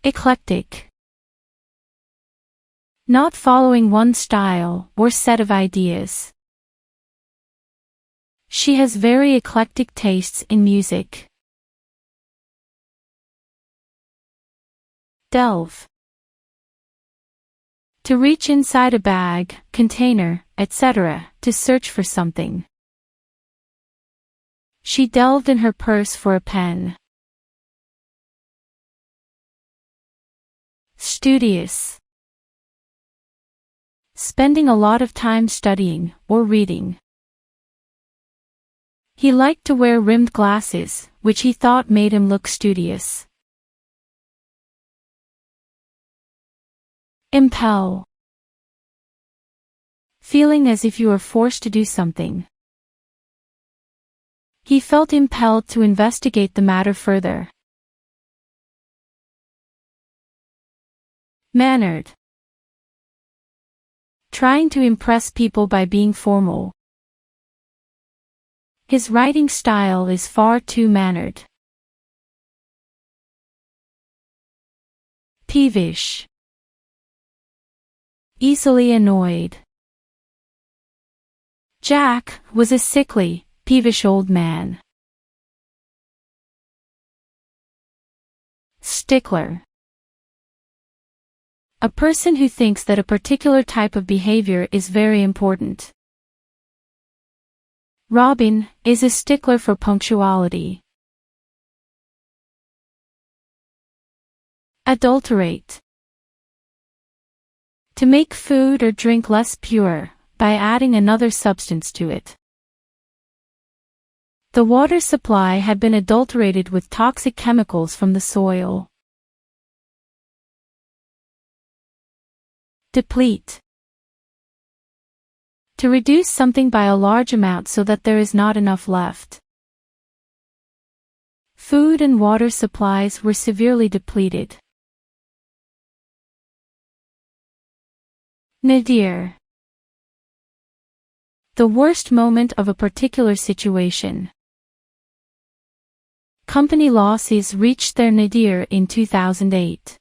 Eclectic. Not following one style or set of ideas. She has very eclectic tastes in music. Delve. To reach inside a bag, container, etc., to search for something. She delved in her purse for a pen. Studious. Spending a lot of time studying or reading. He liked to wear rimmed glasses, which he thought made him look studious. Impel. Feeling as if you are forced to do something. He felt impelled to investigate the matter further. Mannered. Trying to impress people by being formal. His writing style is far too mannered. Peevish. Easily annoyed. Jack was a sickly, peevish old man. Stickler. A person who thinks that a particular type of behavior is very important. Robin is a stickler for punctuality. Adulterate. To make food or drink less pure, by adding another substance to it. The water supply had been adulterated with toxic chemicals from the soil. Deplete. To reduce something by a large amount so that there is not enough left. Food and water supplies were severely depleted. Nadir. The worst moment of a particular situation. Company losses reached their nadir in 2008.